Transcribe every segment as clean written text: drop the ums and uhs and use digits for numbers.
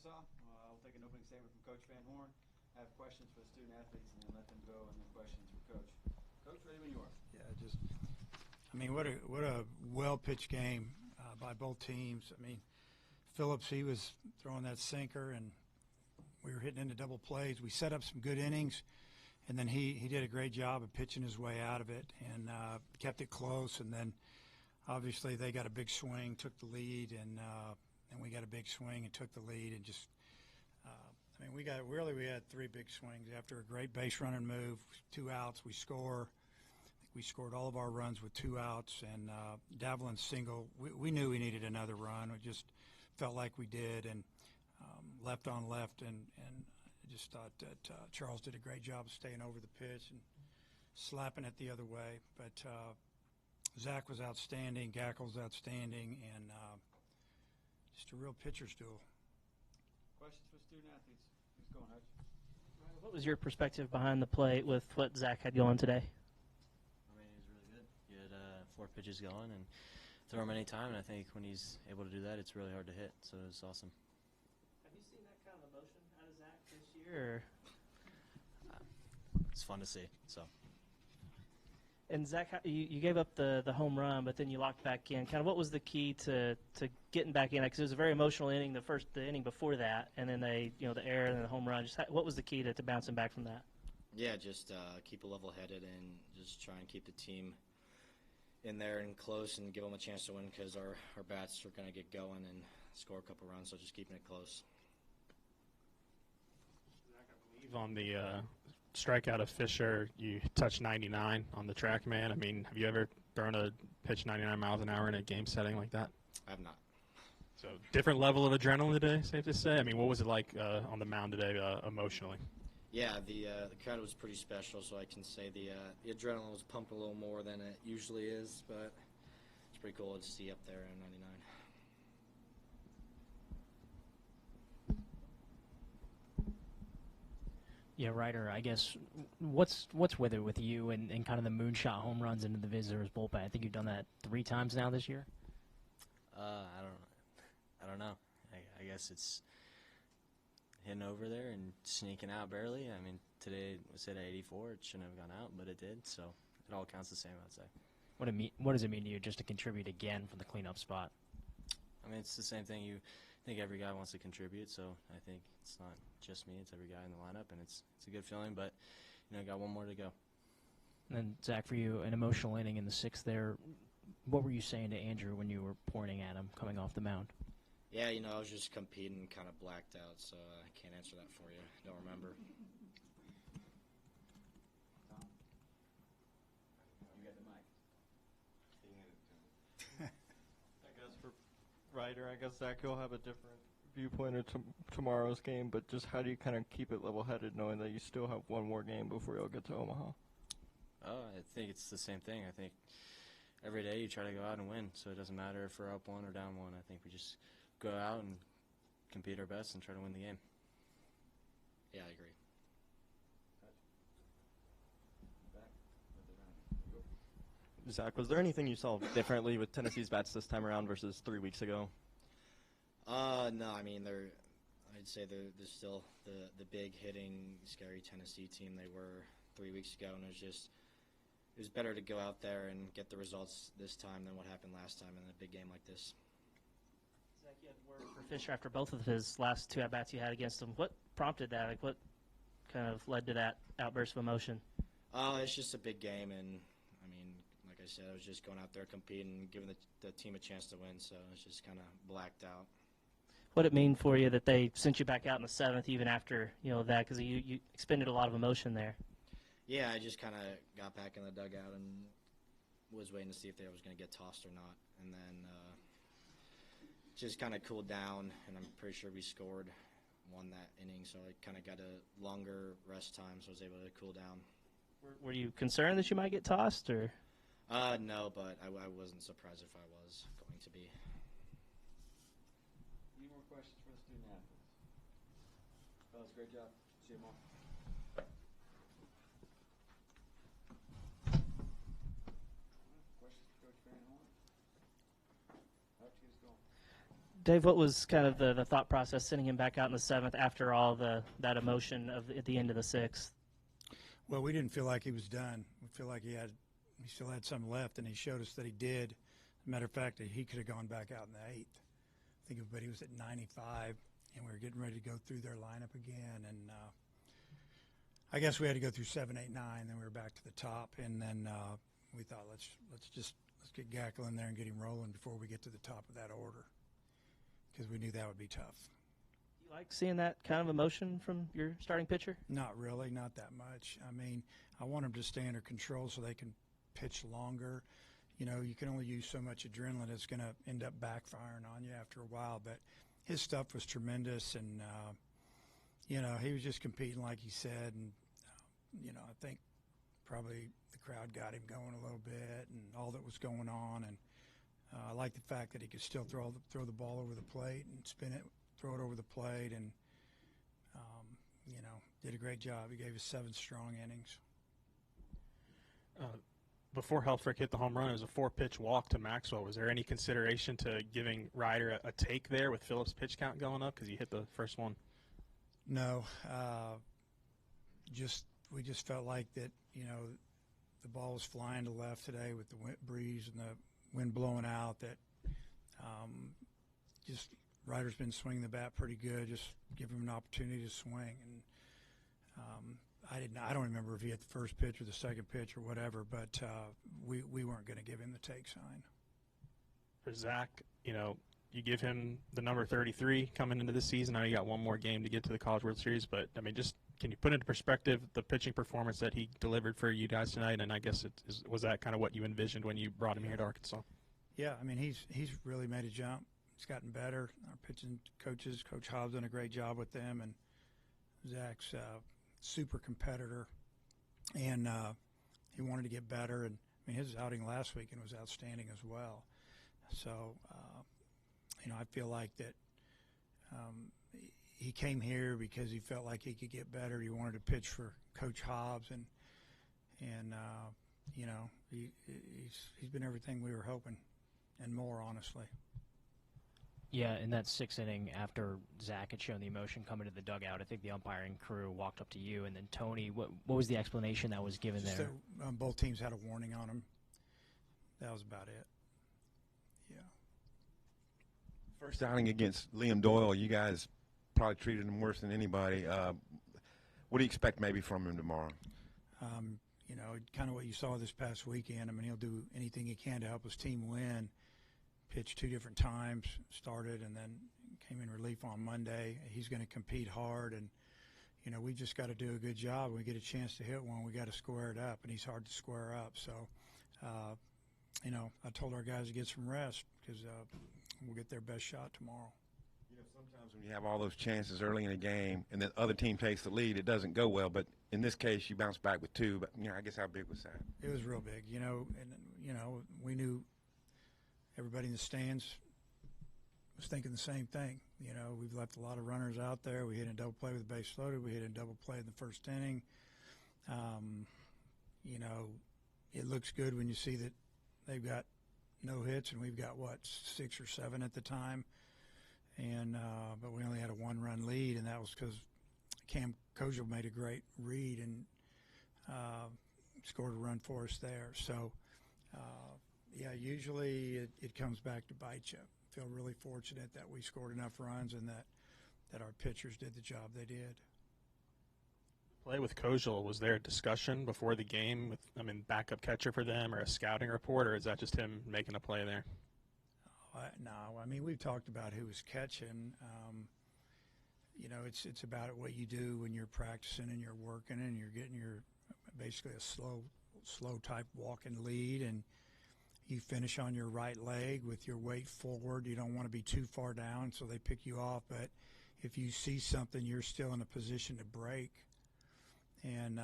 Arkansas. I'll take an opening statement from Coach Van Horn. I have questions for the student athletes and then let them go and then questions for Coach. Coach, ready when you are. Yeah, what a well-pitched game by both teams. Phillips, he was throwing that sinker, and we were hitting into double plays. We set up some good innings, and then he did a great job of pitching his way out of it and kept it close. And then obviously they got a big swing, took the lead, and we got a big swing and took the lead, and just we had three big swings after a great base running move, 2 outs, we score. I think we scored all of our runs with 2 outs, and Davlin's single, we knew we needed another run. We just felt like we did, and left on left, and I just thought that Charles did a great job of staying over the pitch and slapping it the other way. But Zach was outstanding, Gackle's outstanding, and just a real pitcher's duel. Questions for student athletes? Who's going, Hutch? What was your perspective behind the plate with what Zach had going today? He was really good. He had 4 pitches going and throw him any time, and I think when he's able to do that, it's really hard to hit, so it was awesome. Have you seen that kind of emotion out of Zach this year? It's fun to see. So. And Zach, you gave up the home run, but then you locked back in. Kind of what was the key to getting back in? Because it was a very emotional inning, the inning before that, and then the error and then the home run. Just what was the key to bouncing back from that? Yeah, just keep a level-headed and just try and keep the team in there and close and give them a chance to win, because our bats are going to get going and score a couple runs, so just keeping it close. Zach, I believe on the strikeout of Fisher, you touched 99 on the TrackMan. Have you ever thrown a pitch 99 miles an hour in a game setting like that? I have not. So different level of adrenaline today, safe to say? What was it like on the mound today emotionally? Yeah, the crowd was pretty special, so I can say the adrenaline was pumping a little more than it usually is, but it's pretty cool to see up there in 99. Yeah, Ryder, I guess, what's with it with you and kind of the moonshot home runs into the visitors' bullpen? I think you've done that 3 times now this year. I don't know. I guess it's hitting over there and sneaking out barely. Today was hit at 84. It shouldn't have gone out, but it did, so it all counts the same, I'd say. What does it mean to you just to contribute again from the cleanup spot? It's the same thing. I think every guy wants to contribute, so I think it's not just me, it's every guy in the lineup, and it's a good feeling, but got one more to go. And then, Zach, for you, an emotional inning in the 6th there, what were you saying to Andrew when you were pointing at him coming off the mound? Yeah, I was just competing, kind of blacked out, so I can't answer that for you. Don't remember. Tom? You got the mic. I guess for Ryder, Zach, you'll have a different viewpoint of tomorrow's game, but just how do you kind of keep it level-headed knowing that you still have one more game before you'll get to Omaha? I think it's the same thing. I think every day you try to go out and win, so it doesn't matter if we're up 1 or down 1. I think we just go out and compete our best and try to win the game. Yeah, I agree. Zach, was there anything you saw differently with Tennessee's bats this time around versus 3 weeks ago? No, I'd say they're still the big hitting, scary Tennessee team they were 3 weeks ago, and it was better to go out there and get the results this time than what happened last time in a big game like this. Zach, you had word for Fisher after both of his last 2 at-bats you had against him. What prompted that? What kind of led to that outburst of emotion? It's just a big game, and like I said, I was just going out there competing, giving the team a chance to win, so it's just kind of blacked out. What did it mean for you that they sent you back out in the 7th even after that, because you expended a lot of emotion there? Yeah, I just kind of got back in the dugout and was waiting to see if they was going to get tossed or not, and then just kind of cooled down, and I'm pretty sure we won that inning, so I kind of got a longer rest time, so I was able to cool down. Were you concerned that you might get tossed, or? No, but I wasn't surprised if I was going to be. Any more questions for the student athletes? Fellas, great job. See you tomorrow. Questions for Coach Van Horn? How'd you get us going? Dave, what was kind of the thought process sending him back out in the 7th after all that emotion at the end of the 6th? Well, we didn't feel like he was done. We feel like he still had some left, and he showed us that he did. As a matter of fact, he could have gone back out in the 8th. I think everybody was at 95, and we were getting ready to go through their lineup again. And I guess we had to go through 7, 8, 9, then we were back to the top, and then we thought let's get Gackle in there and get him rolling before we get to the top of that order, because we knew that would be tough. Do you like seeing that kind of emotion from your starting pitcher? Not really, not that much. I mean, I want them to stay under control so they can pitch longer. You know, you can only use so much adrenaline. It's going to end up backfiring on you after a while. But his stuff was tremendous, and, you know, he was just competing like he said. And, you know, I think probably the crowd got him going a little bit and all that was going on. And I like the fact that he could still throw the ball over the plate and spin it, throw it over the plate, and, you know, did a great job. He gave us 7 strong innings. Before Helfrick hit the home run, it was a 4-pitch walk to Maxwell. Was there any consideration to giving Ryder a take there with Phillips' pitch count going up because he hit the first one? No, we just felt like that, you know, the ball was flying to left today with the breeze and the wind blowing out, that just Ryder's been swinging the bat pretty good. Just give him an opportunity to swing. And I don't remember if he hit the first pitch or the second pitch or whatever, but we weren't going to give him the take sign. For Zach, you know, you give him the number 33 coming into the season. I know you got one more game to get to the College World Series, but I mean, just can you put into perspective the pitching performance that he delivered for you guys tonight? And I guess was that kind of what you envisioned when you brought him here to Arkansas? Yeah, I mean, he's really made a jump. He's gotten better. Our pitching coaches, Coach Hobbs, done a great job with them, and Zach's super competitor, and he wanted to get better. And I mean, his outing last weekend was outstanding as well. So, you know, I feel like that he came here because he felt like he could get better. He wanted to pitch for Coach Hobbs, and you know, he's been everything we were hoping and more, honestly. Yeah, in that 6th inning, after Zach had shown the emotion coming to the dugout, I think the umpiring crew walked up to you, and then Tony. What was the explanation that was given Just there? that, both teams had a warning on them. That was about it. Yeah. First outing against Liam Doyle, you guys probably treated him worse than anybody. What do you expect maybe from him tomorrow? You know, kind of what you saw this past weekend. I mean, he'll do anything he can to help his team win. Pitched 2 different times, started, and then came in relief on Monday. He's going to compete hard, and, you know, we just got to do a good job. When we get a chance to hit one, we got to square it up, and he's hard to square up. So, you know, I told our guys to get some rest because we'll get their best shot tomorrow. You know, sometimes when you have all those chances early in a game and the other team takes the lead, it doesn't go well. But in this case, you bounce back with 2. But, you know, I guess how big was that? It was real big, you know, and, you know, we knew everybody in the stands was thinking the same thing. You know, we've left a lot of runners out there. We hit a double play with the base loaded. We hit a double play in the first inning. You know, it looks good when you see that they've got no hits and we've got, 6 or 7 at the time. And but we only had a 1-run lead, and that was because Cam Kojal made a great read and scored a run for us there. So, yeah, usually it comes back to bite you. Feel really fortunate that we scored enough runs and that our pitchers did the job they did. Play with Kojal, was there a discussion before the game with, backup catcher for them or a scouting report, or is that just him making a play there? No, I mean, we've talked about who was catching. You know, it's about what you do when you're practicing and you're working and you're getting your basically a slow type walking lead, and you finish on your right leg with your weight forward. You don't want to be too far down, so they pick you off. But if you see something, you're still in a position to break. And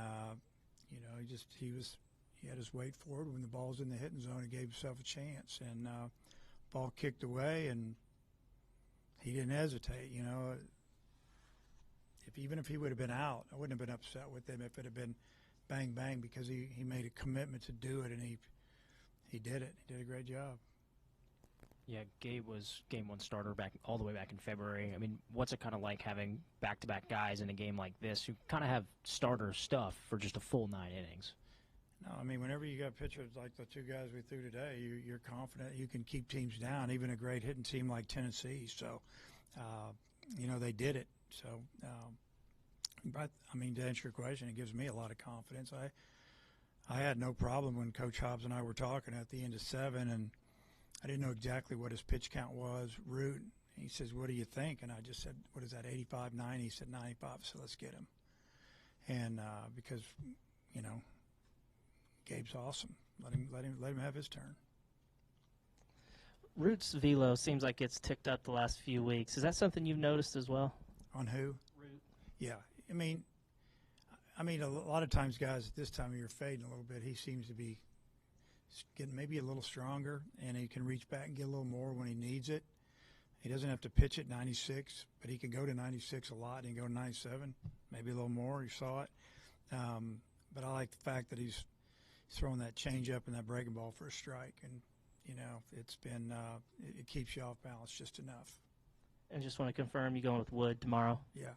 you know, he had his weight forward when the ball's in the hitting zone. He gave himself a chance, and ball kicked away, and he didn't hesitate. You know, even if he would have been out, I wouldn't have been upset with him if it had been bang bang, because he made a commitment to do it, and he did it. He did a great job. Yeah, Gabe was game one starter back all the way back in February. I mean, what's it kind of like having back-to-back guys in a game like this who kind of have starter stuff for just a full 9 innings? No, I mean, whenever you got pitchers like the 2 guys we threw today, you're confident you can keep teams down, even a great hitting team like Tennessee. So, they did it. So, but, I mean, to answer your question, it gives me a lot of confidence. I had no problem when Coach Hobbs and I were talking at the end of 7, and I didn't know exactly what his pitch count was. Root, he says, "What do you think?" And I just said, "What is that, 85, 90?" He said, 95, so let's get him. And because, Gabe's awesome. Let him have his turn. Root's velo seems like it's ticked up the last few weeks. Is that something you've noticed as well? On who? Root. Yeah. I mean, a lot of times, guys, at this time of year fading a little bit. He seems to be getting maybe a little stronger, and he can reach back and get a little more when he needs it. He doesn't have to pitch at 96, but he can go to 96 a lot. He can go to 97, maybe a little more. You saw it. But I like the fact that he's throwing that changeup and that breaking ball for a strike, and it's been it keeps you off balance just enough. And just want to confirm, you going with Wood tomorrow? Yeah.